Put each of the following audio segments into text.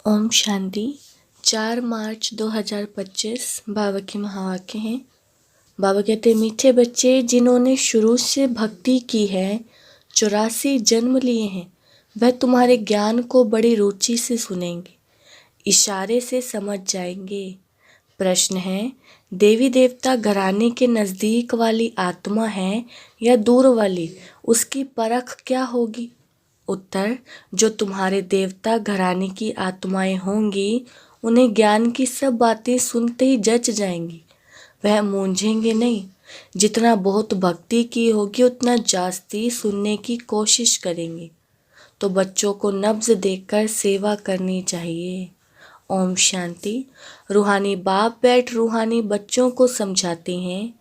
ओम शांति। 4 मार्च 2025 बाबा के महावाक्य हैं। बाबा कहते, मीठे बच्चे जिन्होंने शुरू से भक्ति की है, 84 जन्म लिए हैं, वह तुम्हारे ज्ञान को बड़ी रुचि से सुनेंगे, इशारे से समझ जाएंगे। प्रश्न है, देवी देवता घराने के नज़दीक वाली आत्मा है या दूर वाली, उसकी परख क्या होगी? उत्तर, जो तुम्हारे देवता घराने की आत्माएं होंगी, उन्हें ज्ञान की सब बातें सुनते ही जच जाएंगी, वह मूंझेंगे नहीं। जितना बहुत भक्ति की होगी उतना जास्ती सुनने की कोशिश करेंगे। तो बच्चों को नब्ज देखकर सेवा करनी चाहिए। ओम शांति। रूहानी बाप बैठ रूहानी बच्चों को समझाते हैं।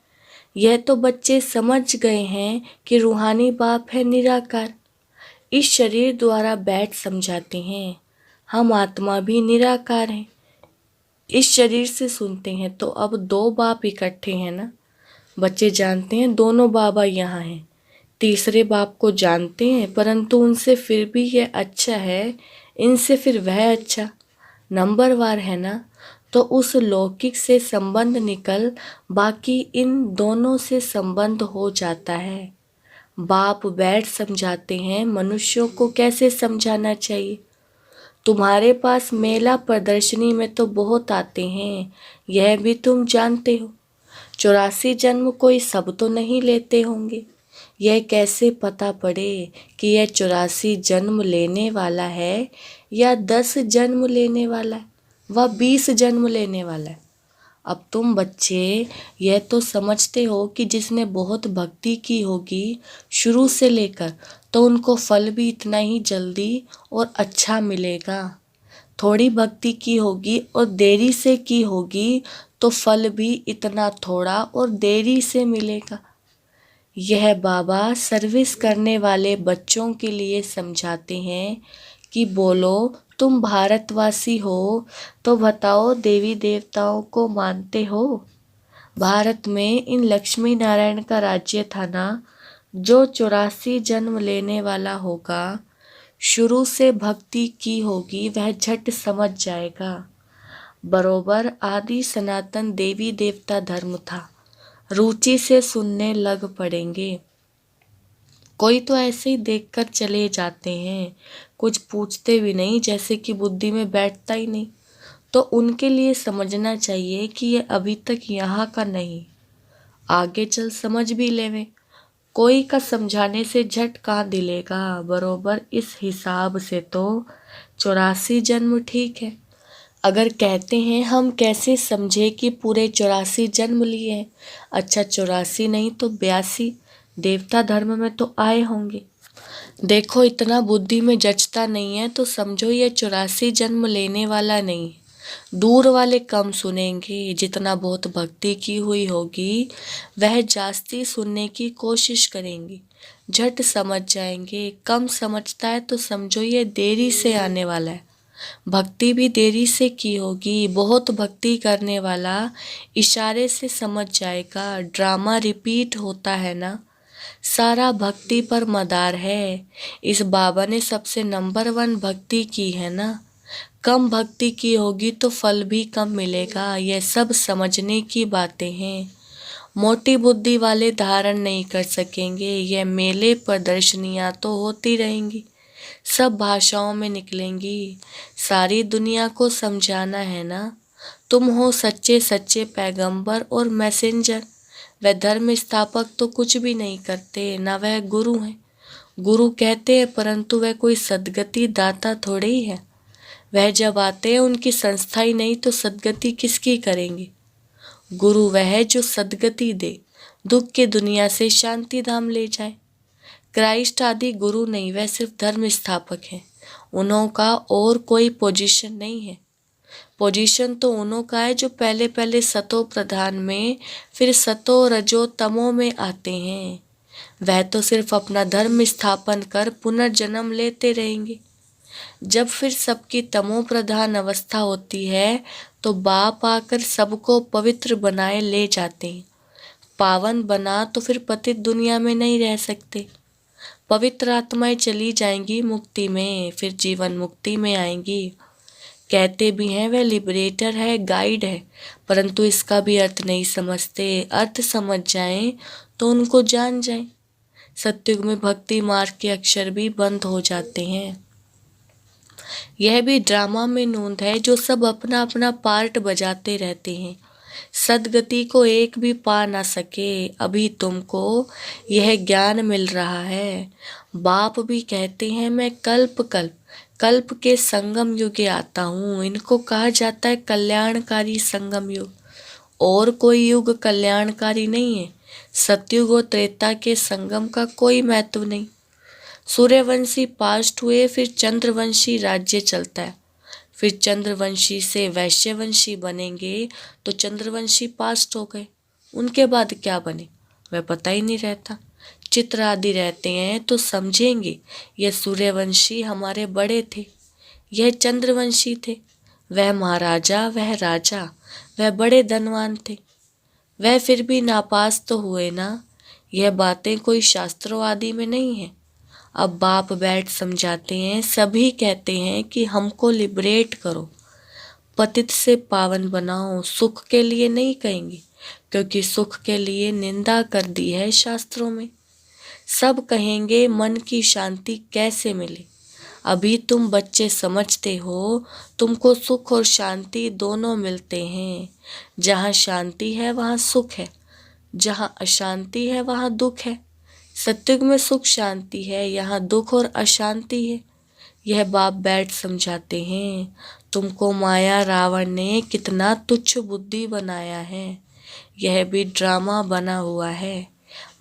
यह तो बच्चे समझ गए हैं कि रूहानी बाप है निराकार। इस शरीर द्वारा बैठ समझाते हैं, हम आत्मा भी निराकार हैं। इस शरीर से सुनते हैं तो अब 2 बाप इकट्ठे हैं ना। बच्चे जानते हैं दोनों बाबा यहाँ हैं। तीसरे बाप को जानते हैं, परंतु उनसे फिर भी यह अच्छा है, इनसे फिर वह अच्छा, नंबरवार है ना। तो उस लौकिक से संबंध निकल बाकी इन दोनों से संबंध हो जाता है। बाप बैठ समझाते हैं मनुष्यों को कैसे समझाना चाहिए। तुम्हारे पास मेला प्रदर्शनी में तो बहुत आते हैं, यह भी तुम जानते हो। 84 जन्म कोई सब तो नहीं लेते होंगे। यह कैसे पता पड़े कि यह 84 जन्म लेने वाला है या 10 जन्म लेने वाला है व 20 जन्म लेने वाला है। अब तुम बच्चे यह तो समझते हो कि जिसने बहुत भक्ति की होगी शुरू से लेकर, तो उनको फल भी इतना ही जल्दी और अच्छा मिलेगा। थोड़ी भक्ति की होगी और देरी से की होगी तो फल भी इतना थोड़ा और देरी से मिलेगा। यह बाबा सर्विस करने वाले बच्चों के लिए समझाते हैं कि बोलो तुम भारतवासी हो तो बताओ देवी देवताओं को मानते हो? भारत में इन लक्ष्मी नारायण का राज्य था ना। जो 84 जन्म लेने वाला होगा, शुरू से भक्ति की होगी, वह झट समझ जाएगा। बरोबर आदि सनातन देवी देवता धर्म था। रुचि से सुनने लग पड़ेंगे। कोई तो ऐसे ही देखकर चले जाते हैं, कुछ पूछते भी नहीं, जैसे कि बुद्धि में बैठता ही नहीं। तो उनके लिए समझना चाहिए कि ये अभी तक यहाँ का नहीं, आगे चल समझ भी लेवे। कोई का समझाने से झट कहाँ दिलेगा। बरोबर इस हिसाब से तो 84 जन्म ठीक है। अगर कहते हैं हम कैसे समझे कि पूरे 84 जन्म लिए हैं। अच्छा 84 नहीं तो 82 देवता धर्म में तो आए होंगे। देखो इतना बुद्धि में जचता नहीं है तो समझो ये 84 जन्म लेने वाला नहीं है। दूर वाले कम सुनेंगे, जितना बहुत भक्ति की हुई होगी वह जास्ती सुनने की कोशिश करेंगे, झट समझ जाएंगे। कम समझता है तो समझो ये देरी से आने वाला है। भक्ति भी देरी से की होगी। बहुत भक्ति करने वाला इशारे से समझ जाएगा। ड्रामा रिपीट होता है ना। सारा भक्ति पर मदार है। इस बाबा ने सबसे नंबर 1 भक्ति की है ना। कम भक्ति की होगी तो फल भी कम मिलेगा। यह सब समझने की बातें हैं। मोटी बुद्धि वाले धारण नहीं कर सकेंगे। यह मेले प्रदर्शनियां तो होती रहेंगी, सब भाषाओं में निकलेंगी। सारी दुनिया को समझाना है ना। तुम हो सच्चे सच्चे पैगंबर और मैसेंजर। वह धर्म स्थापक तो कुछ भी नहीं करते, ना वह गुरु हैं। गुरु कहते हैं परंतु वह कोई सद्गति दाता थोड़े ही है। वह जब आते हैं उनकी संस्था ही नहीं तो सद्गति किसकी करेंगे। गुरु वह है जो सद्गति दे, दुख के दुनिया से शांति धाम ले जाए। क्राइस्ट आदि गुरु नहीं, वह सिर्फ धर्म स्थापक है। उन्हों का और कोई पोजीशन नहीं है। पोजीशन तो उन्हों का है जो पहले पहले सतो प्रधान में, फिर सतो रजो तमो में आते हैं। वह तो सिर्फ अपना धर्म स्थापन कर पुनर्जन्म लेते रहेंगे। जब फिर सबकी तमो प्रधान अवस्था होती है तो बाप आकर सबको पवित्र बनाए ले जाते हैं। पावन बना तो फिर पतित दुनिया में नहीं रह सकते। पवित्र आत्माएं चली जाएंगी मुक्ति में, फिर जीवन मुक्ति में आएंगी। कहते भी हैं वह लिबरेटर है, गाइड है, परंतु इसका भी अर्थ नहीं समझते। अर्थ समझ जाएं तो उनको जान जाएं। सतयुग में भक्ति मार्ग के अक्षर भी बंद हो जाते हैं। यह भी ड्रामा में नोंद है, जो सब अपना अपना पार्ट बजाते रहते हैं, सदगति को एक भी पा ना सके। अभी तुमको यह ज्ञान मिल रहा है। बाप भी कहते हैं मैं कल्प के संगम युगे आता हूँ। इनको कहा जाता है कल्याणकारी संगम युग। और कोई युग कल्याणकारी नहीं है। सतयुग और त्रेता के संगम का कोई महत्व नहीं। सूर्यवंशी पास्ट हुए, फिर चंद्रवंशी राज्य चलता है, फिर चंद्रवंशी से वैश्यवंशी बनेंगे, तो चंद्रवंशी पास्ट हो गए, उनके बाद क्या बने वह पता ही नहीं रहता। चित्र आदि रहते हैं तो समझेंगे यह सूर्यवंशी हमारे बड़े थे, यह चंद्रवंशी थे, वह महाराजा, वह राजा, वह बड़े धनवान थे, वह फिर भी नापास तो हुए ना। यह बातें कोई शास्त्रों आदि में नहीं है। अब बाप बैठ समझाते हैं, सभी कहते हैं कि हमको लिबरेट करो, पतित से पावन बनाओ। सुख के लिए नहीं कहेंगे, क्योंकि सुख के लिए निंदा कर दी है शास्त्रों में। सब कहेंगे मन की शांति कैसे मिले। अभी तुम बच्चे समझते हो, तुमको सुख और शांति दोनों मिलते हैं। जहाँ शांति है वहाँ सुख है, जहाँ अशांति है वहाँ दुख है। सतयुग में सुख शांति है, यहाँ दुख और अशांति है। यह बाप बैठ समझाते हैं। तुमको माया रावण ने कितना तुच्छ बुद्धि बनाया है, यह भी ड्रामा बना हुआ है।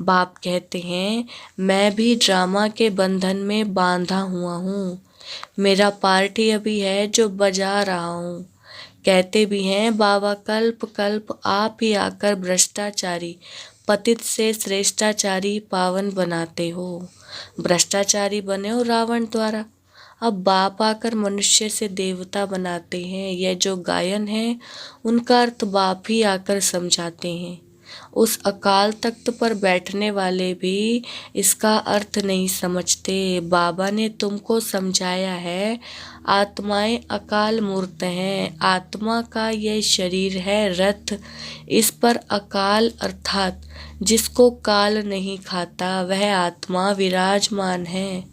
बाप कहते हैं मैं भी ड्रामा के बंधन में बांधा हुआ हूँ। मेरा पार्टी अभी है जो बजा रहा हूँ। कहते भी हैं बाबा कल्प कल्प आप ही आकर भ्रष्टाचारी पतित से श्रेष्ठाचारी पावन बनाते हो। भ्रष्टाचारी बने हो रावण द्वारा, अब बाप आकर मनुष्य से देवता बनाते हैं। यह जो गायन है उनका अर्थ बाप ही आकर समझाते हैं। उस अकाल तख्त पर बैठने वाले भी इसका अर्थ नहीं समझते। बाबा ने तुमको समझाया है आत्माएं अकाल मूर्त हैं। आत्मा का यह शरीर है रथ, इस पर अकाल अर्थात जिसको काल नहीं खाता वह आत्मा विराजमान है।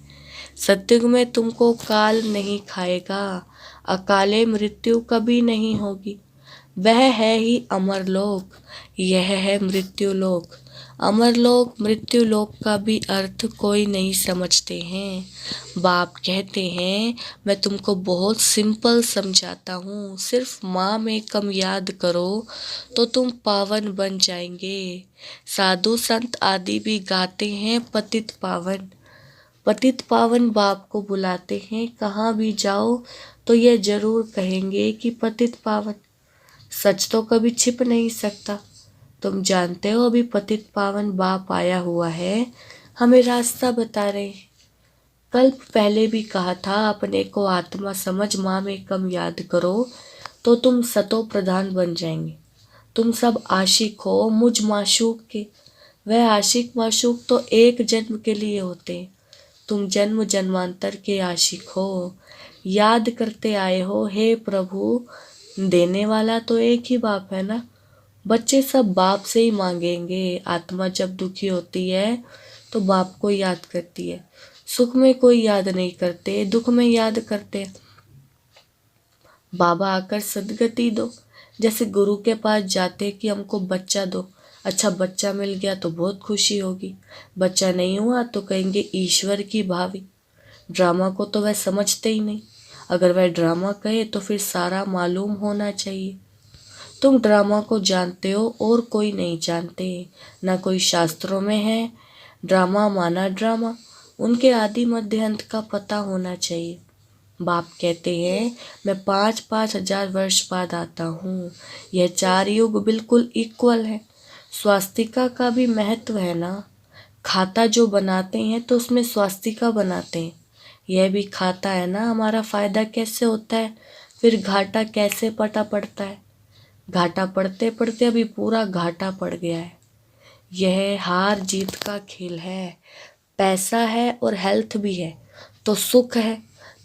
सतयुग में तुमको काल नहीं खाएगा, अकाले मृत्यु कभी नहीं होगी। वह है ही अमरलोक, यह है मृत्युलोक। अमरलोक मृत्युलोक का भी अर्थ कोई नहीं समझते हैं। बाप कहते हैं मैं तुमको बहुत सिंपल समझाता हूँ, सिर्फ माँ में कम याद करो तो तुम पावन बन जाएंगे। साधु संत आदि भी गाते हैं पतित पावन। पतित पावन बाप को बुलाते हैं, कहाँ भी जाओ तो यह जरूर कहेंगे कि पतित पावन। सच तो कभी छिप नहीं सकता। तुम जानते हो अभी पतित पावन बाप आया हुआ है, हमें रास्ता बता रहे हैं। कल्प पहले भी कहा था अपने को आत्मा समझ माँ में कम याद करो तो तुम सतो प्रधान बन जाएंगे। तुम सब आशिक हो मुझ माशूक के। वह आशिक माशूक तो एक जन्म के लिए होते हैं, तुम जन्म जन्मांतर के आशिक हो। याद करते आए हो हे प्रभु, देने वाला तो एक ही बाप है ना। बच्चे सब बाप से ही मांगेंगे। आत्मा जब दुखी होती है तो बाप को याद करती है। सुख में कोई याद नहीं करते, दुख में याद करते। बाबा आकर सदगति दो। जैसे गुरु के पास जाते कि हमको बच्चा दो, अच्छा बच्चा मिल गया तो बहुत खुशी होगी, बच्चा नहीं हुआ तो कहेंगे ईश्वर की भावी। ड्रामा को तो वह समझते ही नहीं। अगर वह ड्रामा कहे तो फिर सारा मालूम होना चाहिए। तुम ड्रामा को जानते हो और कोई नहीं जानते, ना कोई शास्त्रों में है। ड्रामा माना ड्रामा, उनके आदि मध्य अंत का पता होना चाहिए। बाप कहते हैं मैं 5-5 हजार वर्ष बाद आता हूँ। यह 4 युग बिल्कुल इक्वल है। स्वास्तिका का भी महत्व है ना। खाता जो बनाते हैं तो उसमें स्वास्तिका बनाते हैं। यह भी खाता है ना, हमारा फायदा कैसे होता है, फिर घाटा कैसे पड़ता है। घाटा पड़ते पड़ते अभी पूरा घाटा पड़ गया है। यह हार जीत का खेल है। पैसा है और हेल्थ भी है तो सुख है,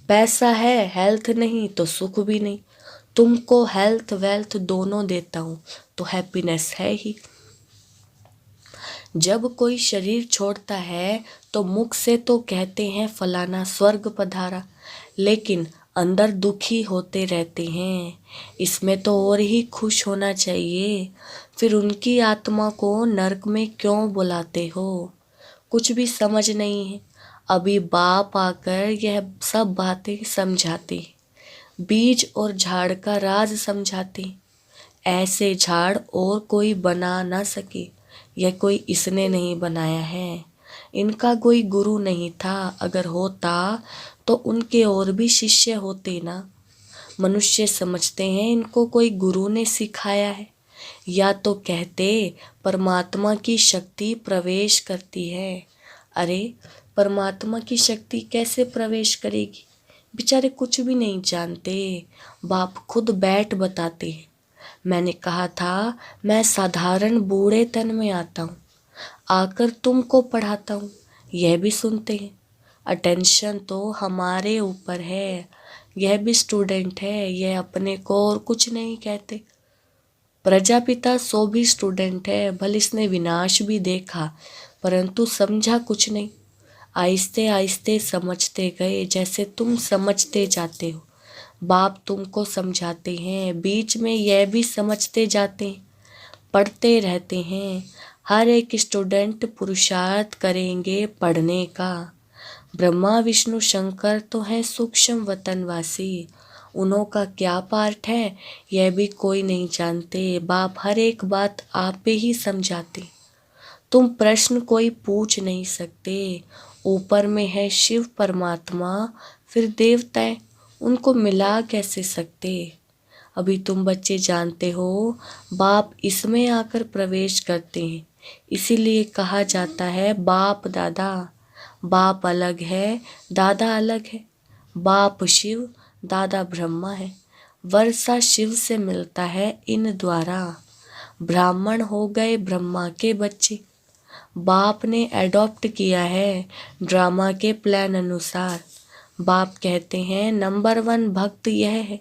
पैसा है हेल्थ नहीं तो सुख भी नहीं। तुमको हेल्थ वेल्थ दोनों देता हूँ तो हैप्पीनेस है ही। जब कोई शरीर छोड़ता है तो मुख से तो कहते हैं फलाना स्वर्ग पधारा, लेकिन अंदर दुखी होते रहते हैं। इसमें तो और ही खुश होना चाहिए। फिर उनकी आत्मा को नरक में क्यों बुलाते हो? कुछ भी समझ नहीं है। अभी बाप आकर यह सब बातें समझाते, बीज और झाड़ का राज समझाते। ऐसे झाड़ और कोई बना ना सके। यह कोई इसने नहीं बनाया है। इनका कोई गुरु नहीं था। अगर होता तो उनके और भी शिष्य होते ना। मनुष्य समझते हैं इनको कोई गुरु ने सिखाया है, या तो कहते परमात्मा की शक्ति प्रवेश करती है। अरे परमात्मा की शक्ति कैसे प्रवेश करेगी? बेचारे कुछ भी नहीं जानते। बाप खुद बैठ बताते हैं। मैंने कहा था मैं साधारण बूढ़े तन में आता हूँ, आकर तुमको पढ़ाता हूँ। यह भी सुनते हैं। अटेंशन तो हमारे ऊपर है। यह भी स्टूडेंट है, यह अपने को और कुछ नहीं कहते। प्रजापिता सो भी स्टूडेंट है। भले इसने विनाश भी देखा परंतु समझा कुछ नहीं। आहिस्ते आहिस्ते समझते गए जैसे तुम समझते जाते हो। बाप तुमको समझाते हैं, बीच में यह भी समझते जाते हैं, पढ़ते रहते हैं। हर एक स्टूडेंट पुरुषार्थ करेंगे पढ़ने का। ब्रह्मा विष्णु शंकर तो हैं सूक्ष्म वतनवासी। उन्हों का क्या पार्ट है यह भी कोई नहीं जानते। बाप हर एक बात आप पे ही समझाते। तुम प्रश्न कोई पूछ नहीं सकते। ऊपर में है शिव परमात्मा, फिर देवताएं, उनको मिला कैसे सकते? अभी तुम बच्चे जानते हो बाप इसमें आकर प्रवेश करते हैं। इसीलिए कहा जाता है बाप दादा। बाप अलग है, दादा अलग है। बाप शिव, दादा ब्रह्मा है। वर्षा शिव से मिलता है इन द्वारा। ब्राह्मण हो गए ब्रह्मा के बच्चे। बाप ने एडॉप्ट किया है ड्रामा के प्लान अनुसार। बाप कहते हैं नंबर 1 भक्त यह है।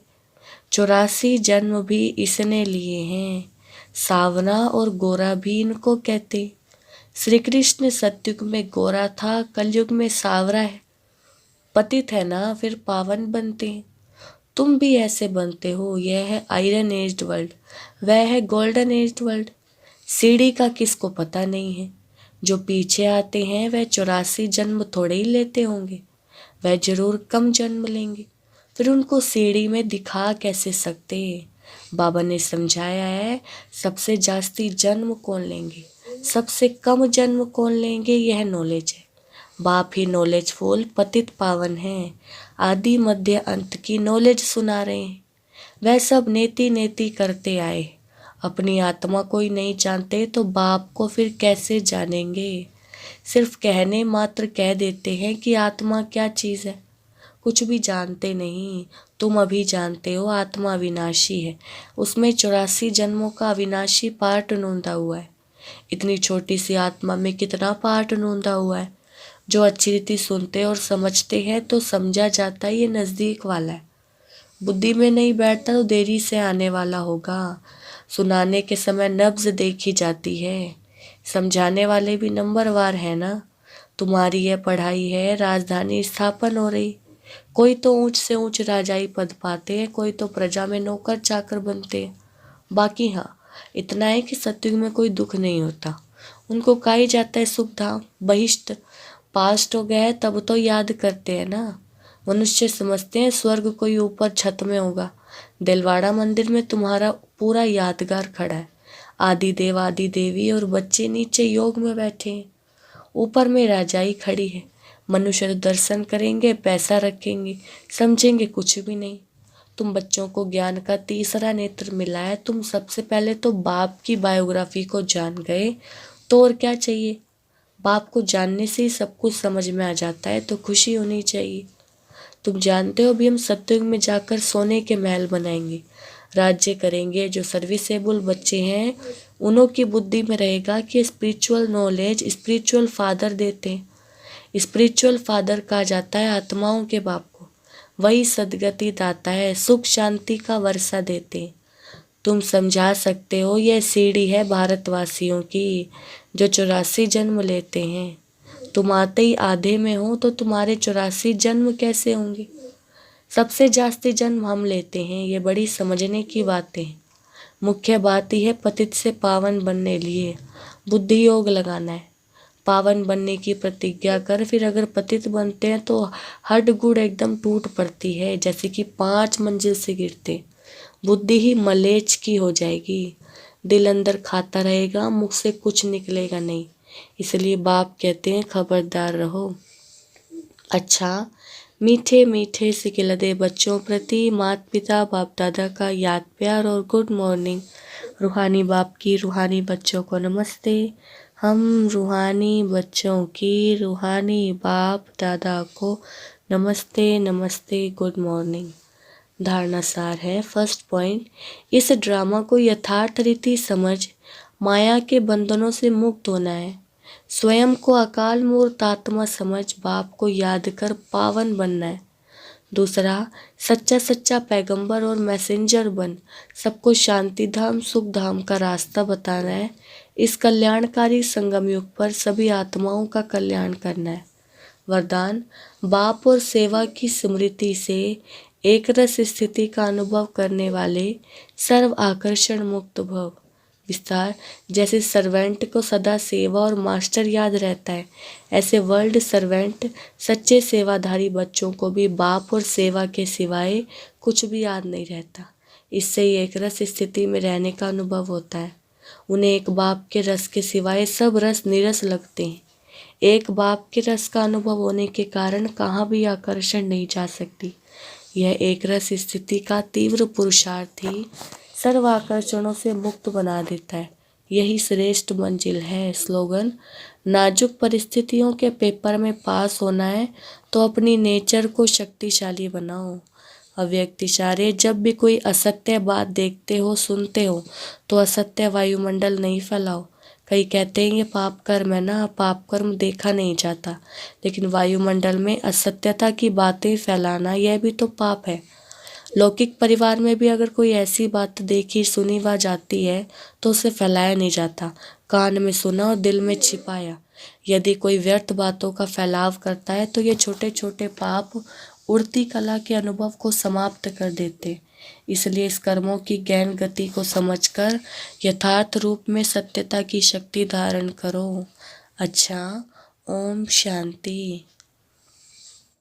84 जन्म भी इसने लिए हैं। सावना और गोरा भी इनको कहते। श्री कृष्ण सतयुग में गोरा था, कलयुग में सावरा है। पतित है ना, फिर पावन बनते हैं। तुम भी ऐसे बनते हो। यह है आयरन एज्ड वर्ल्ड, वह है गोल्डन एज्ड वर्ल्ड। सीढ़ी का किसको पता नहीं है। जो पीछे आते हैं वह 84 जन्म थोड़े ही लेते होंगे, वह जरूर कम जन्म लेंगे। फिर उनको सीढ़ी में दिखा कैसे सकते? बाबा ने समझाया है सबसे जास्ती जन्म कौन लेंगे, सबसे कम जन्म कौन लेंगे, यह नॉलेज है। बाप ही नॉलेजफुल पतित पावन है। आदि मध्य अंत की नॉलेज सुना रहे हैं। वह सब नेति नेति करते आए। अपनी आत्मा को ही नहीं जानते तो बाप को फिर कैसे जानेंगे? सिर्फ कहने मात्र कह देते हैं कि आत्मा क्या चीज़ है, कुछ भी जानते नहीं। तुम अभी जानते हो आत्मा अविनाशी है, उसमें 84 जन्मों का अविनाशी पार्ट नोंदा हुआ है। इतनी छोटी सी आत्मा में कितना पार्ट नोंदा हुआ है। जो अच्छी रीति सुनते और समझते हैं तो समझा जाता है ये नज़दीक वाला है। बुद्धि में नहीं बैठता तो देरी से आने वाला होगा। सुनाने के समय नब्ज देखी जाती है। समझाने वाले भी नंबरवार है ना। तुम्हारी यह पढ़ाई है, राजधानी स्थापन हो रही। कोई तो ऊंच से ऊंच राजाई पद पाते हैं, कोई तो प्रजा में नौकर चाकर बनते हैं। बाकी हाँ इतना है कि सतयुग में कोई दुख नहीं होता। उनको कहा ही जाता है सुख धाम बहिष्ठ। पास्ट हो गया है तब तो याद करते हैं ना। मनुष्य समझते हैं स्वर्ग कोई ऊपर छत में होगा। दिलवाड़ा मंदिर में तुम्हारा पूरा यादगार खड़ा है। आदि देव आदि देवी और बच्चे नीचे योग में बैठे हैं। ऊपर में राजाई खड़ी है। मनुष्य दर्शन करेंगे, पैसा रखेंगे, समझेंगे कुछ भी नहीं। तुम बच्चों को ज्ञान का तीसरा नेत्र मिला है। तुम सबसे पहले तो बाप की बायोग्राफी को जान गए तो और क्या चाहिए। बाप को जानने से ही सब कुछ समझ में आ जाता है तो खुशी होनी चाहिए। तुम जानते हो अभी हम सतयुग में जाकर सोने के महल बनाएंगे, राज्य करेंगे। जो सर्विसेबल बच्चे हैं उन्हों की बुद्धि में रहेगा कि स्पिरिचुअल नॉलेज स्पिरिचुअल फादर देते हैं। स्पिरिचुअल फादर कहा जाता है आत्माओं के बाप को। वही सद्गति दाता है, सुख शांति का वर्षा देते। तुम समझा सकते हो यह सीढ़ी है भारतवासियों की, जो 84 जन्म लेते हैं। तुम आते ही आधे में हो तो तुम्हारे 84 जन्म कैसे होंगे? सबसे जास्ती जन्म हम लेते हैं, ये बड़ी समझने की बातें। मुख्य बात यह है पतित से पावन बनने लिए बुद्धि योग लगाना है। पावन बनने की प्रतिज्ञा कर, फिर अगर पतित बनते हैं तो हड्ड गुड़ एकदम टूट पड़ती है, जैसे कि 5 मंजिल से गिरते। बुद्धि ही मलेच्छ की हो जाएगी, दिल अंदर खाता रहेगा, मुख से कुछ निकलेगा नहीं। इसलिए बाप कहते हैं खबरदार रहो। अच्छा, मीठे मीठे सिकिलदे बच्चों प्रति माता पिता बाप दादा का याद प्यार और गुड मॉर्निंग। रूहानी बाप की रूहानी बच्चों को नमस्ते। हम रूहानी बच्चों की रूहानी बाप दादा को नमस्ते नमस्ते, गुड मॉर्निंग। धारणा सार है। फर्स्ट पॉइंट, इस ड्रामा को यथार्थ रीति समझ माया के बंधनों से मुक्त होना है। स्वयं को अकाल मूर्त आत्मा समझ बाप को याद कर पावन बनना है। दूसरा, सच्चा सच्चा पैगंबर और मैसेंजर बन सबको शांति धाम सुख धाम का रास्ता बताना है। इस कल्याणकारी संगम युग पर सभी आत्माओं का कल्याण करना है। वरदान, बाप और सेवा की स्मृति से एक रस स्थिति का अनुभव करने वाले सर्व आकर्षण मुक्त भव। विस्तार, जैसे सर्वेंट को सदा सेवा और मास्टर याद रहता है, ऐसे वर्ल्ड सर्वेंट सच्चे सेवाधारी बच्चों को भी बाप और सेवा के सिवाय कुछ भी याद नहीं रहता। इससे ही एक रस स्थिति में रहने का अनुभव होता है। उन्हें एक बाप के रस के सिवाय सब रस नीरस लगते हैं। एक बाप के रस का अनुभव होने के कारण कहाँ भी आकर्षण नहीं जा सकती। यह एक रस स्थिति का तीव्र पुरुषार्थ ही सर्व आकर्षणों से मुक्त बना देता है। यही श्रेष्ठ मंजिल है। स्लोगन, नाजुक परिस्थितियों के पेपर में पास होना है तो अपनी नेचर को शक्तिशाली बनाओ। अव्यक्त इशारे, जब भी कोई असत्य बात देखते हो सुनते हो तो असत्य वायुमंडल नहीं फैलाओ। कई कहते हैं ये पाप कर्म है ना, पाप कर्म देखा नहीं जाता, लेकिन वायुमंडल में असत्यता की बातें फैलाना यह भी तो पाप है। लौकिक परिवार में भी अगर कोई ऐसी बात देखी सुनी व जाती है तो उसे फैलाया नहीं जाता। कान में सुना और दिल में छिपाया। यदि कोई व्यर्थ बातों का फैलाव करता है तो ये छोटे छोटे पाप उड़ती कला के अनुभव को समाप्त कर देते। इसलिए इस कर्मों की गहन गति को समझकर यथार्थ रूप में सत्यता की शक्ति धारण करो। अच्छा, ओम शांति।